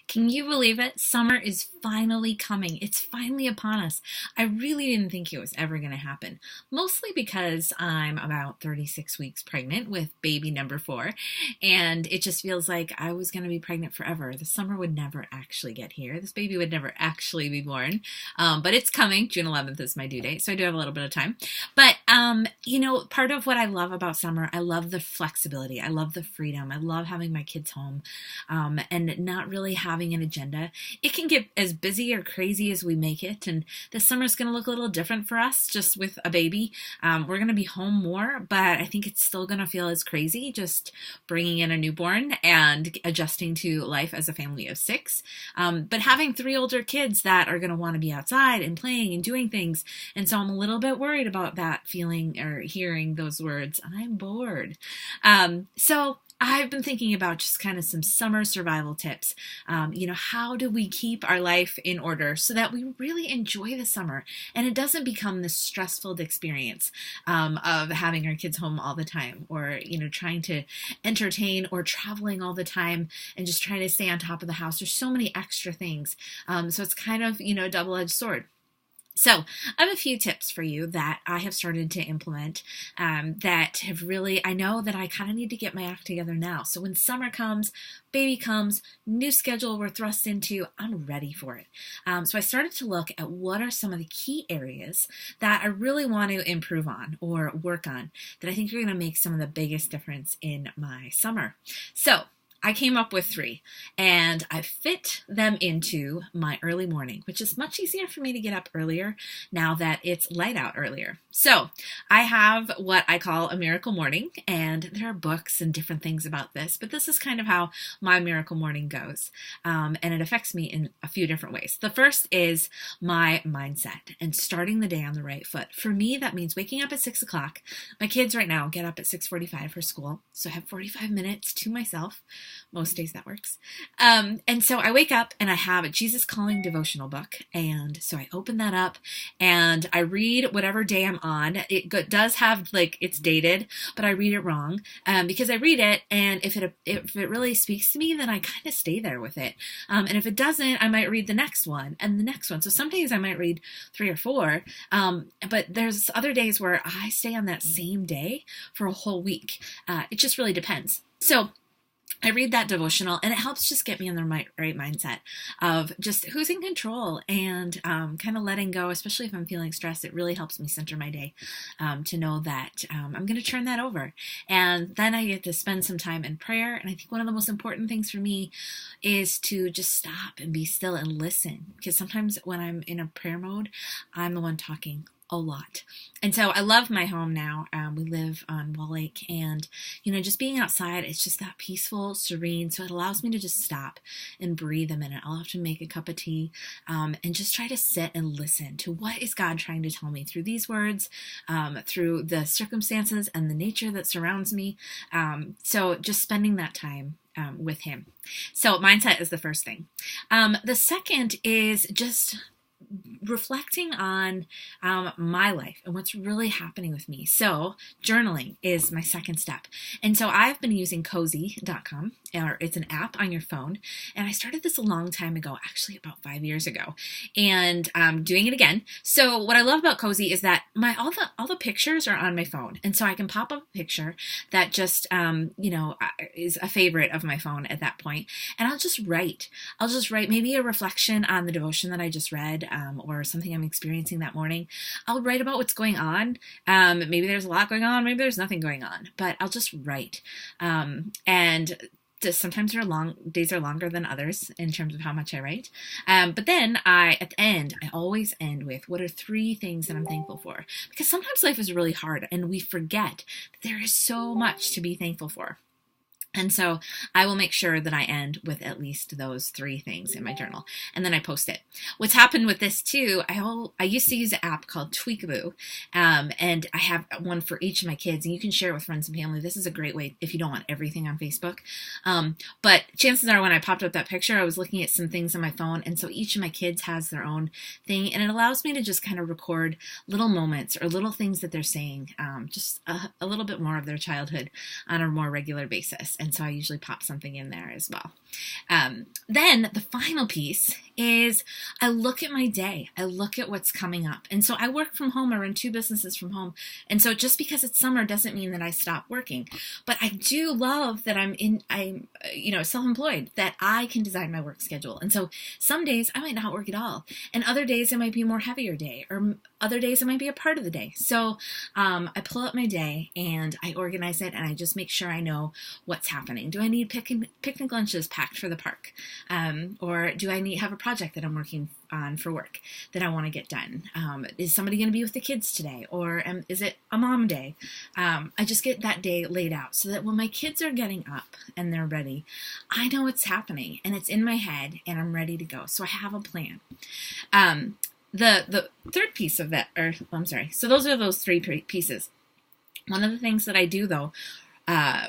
Can you believe it? Summer is finally coming. It's finally upon us. I really didn't think it was ever going to happen, mostly because I'm about 36 weeks pregnant with baby number 4, and it just feels like I was going to be pregnant forever. The summer would never actually get here. This baby would never actually be born, but it's coming. June 11th is my due date, so I do have a little bit of time. But, part of what I love about summer, I love the flexibility. I love the freedom. I love having my kids home and not really having an agenda. It can get as busy or crazy as we make it, and this summer's going to look a little different for us just with a baby. We're going to be home more, but I think it's still going to feel as crazy just bringing in a newborn and adjusting to life as a family of 6. But having 3 older kids that are going to want to be outside and playing and doing things, and so I'm a little bit worried about that feeling or hearing those words, I'm bored. So I've been thinking about just kind of some summer survival tips. How do we keep our life in order so that we really enjoy the summer and it doesn't become this stressful experience of having our kids home all the time, or, trying to entertain or traveling all the time and just trying to stay on top of the house. There's so many extra things. So it's kind of, a double-edged sword. So I have a few tips for you that I have started to implement that have really, I know that I kind of need to get my act together now. So when summer comes, baby comes, new schedule we're thrust into, I'm ready for it. So I started to look at what are some of the key areas that I really want to improve on or work on that I think are going to make some of the biggest difference in my summer. So I came up with 3, and I fit them into my early morning, which is much easier for me to get up earlier now that it's light out earlier. So I have what I call a miracle morning, and there are books and different things about this, but this is kind of how my miracle morning goes, and it affects me in a few different ways. The first is my mindset and starting the day on the right foot. For me, that means waking up at 6 o'clock. My kids right now get up at 6:45 for school, so I have 45 minutes to myself. Most days that works. And so I wake up and I have a Jesus Calling devotional book. And so I open that up and I read whatever day I'm on. It does have, it's dated, but I read it wrong because I read it, and if it really speaks to me, then I kind of stay there with it. And if it doesn't, I might read the next one and the next one. So some days I might read 3 or 4, but there's other days where I stay on that same day for a whole week. It just really depends. So I read that devotional, and it helps just get me in the right mindset of just who's in control and kind of letting go, especially if I'm feeling stressed. It really helps me center my day to know that I'm going to turn that over. And then I get to spend some time in prayer. And I think one of the most important things for me is to just stop and be still and listen, because sometimes when I'm in a prayer mode, I'm the one talking a lot. And so I love my home now. We live on Wall Lake, and just being outside, it's just that peaceful, serene. So it allows me to just stop and breathe a minute. I'll often make a cup of tea and just try to sit and listen to what is God trying to tell me through these words, through the circumstances and the nature that surrounds me. So just spending that time with Him. So mindset is the first thing. The second is just reflecting on my life and what's really happening with me. So journaling is my second step. And so I've been using Cozy.com, or it's an app on your phone. And I started this a long time ago, actually about 5 years ago, and I'm doing it again. So what I love about Cozy is that all the pictures are on my phone. And so I can pop up a picture that just, is a favorite of my phone at that point. And I'll just write maybe a reflection on the devotion that I just read, or something I'm experiencing that morning. I'll write about what's going on. Maybe there's a lot going on, maybe there's nothing going on, but I'll just write. And sometimes days are longer than others in terms of how much I write. But then at the end, I always end with, what are 3 things that I'm thankful for? Because sometimes life is really hard and we forget that there is so much to be thankful for. And so I will make sure that I end with at least those 3 things in my journal, and then I post it. What's happened with this too, I used to use an app called Tweakaboo, and I have one for each of my kids, and you can share it with friends and family. This is a great way if you don't want everything on Facebook. But chances are when I popped up that picture, I was looking at some things on my phone, and so each of my kids has their own thing, and it allows me to just kind of record little moments or little things that they're saying, just a little bit more of their childhood on a more regular basis. And so I usually pop something in there as well. Then the final piece is I look at my day. I look at what's coming up. And so I work from home. I run 2 businesses from home. And so just because it's summer doesn't mean that I stop working. But I do love that I'm self-employed, that I can design my work schedule. And so some days I might not work at all. And other days it might be a more heavier day, or other days it might be a part of the day. So I pull up my day and I organize it, and I just make sure I know what's happening. Do I need picnic lunches packed for the park? Or do I have a project that I'm working on for work that I want to get done? Is somebody going to be with the kids today? Or is it a mom day? I just get that day laid out so that when my kids are getting up and they're ready, I know what's happening and it's in my head and I'm ready to go. So I have a plan. The third piece of that, so those are those 3 pieces. One of the things that I do, though,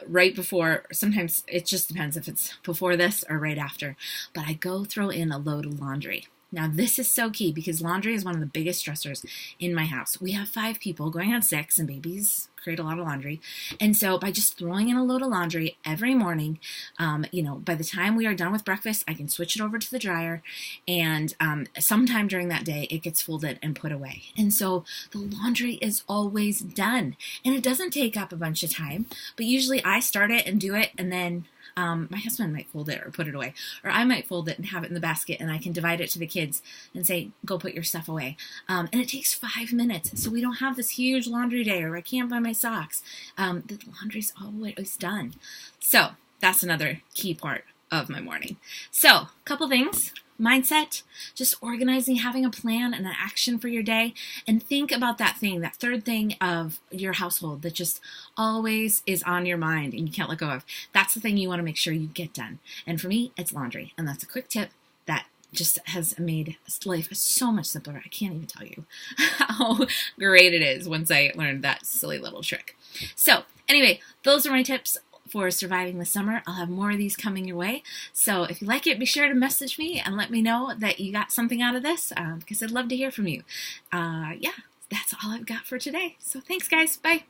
right before, sometimes it just depends if it's before this or right after, but I go throw in a load of laundry. Now, this is so key because laundry is one of the biggest stressors in my house. We have 5 people going on 6, and babies create a lot of laundry. And so by just throwing in a load of laundry every morning, by the time we are done with breakfast, I can switch it over to the dryer, and sometime during that day, it gets folded and put away. And so the laundry is always done. And it doesn't take up a bunch of time, but usually I start it and do it, and then my husband might fold it or put it away, or I might fold it and have it in the basket, and I can divide it to the kids and say, go put your stuff away. And it takes 5 minutes, so we don't have this huge laundry day, or I can't buy my socks. The laundry's always done. So that's another key part of my morning. So a couple things. Mindset, just organizing, having a plan and an action for your day, and think about that third thing of your household that just always is on your mind and you can't let go of. That's the thing you want to make sure you get done. And for me, it's laundry. And that's a quick tip that just has made life so much simpler. I can't even tell you how great it is once I learned that silly little trick. So anyway, those are my tips for surviving the summer. I'll have more of these coming your way. So if you like it, be sure to message me and let me know that you got something out of this, because I'd love to hear from you. That's all I've got for today. So thanks, guys. Bye.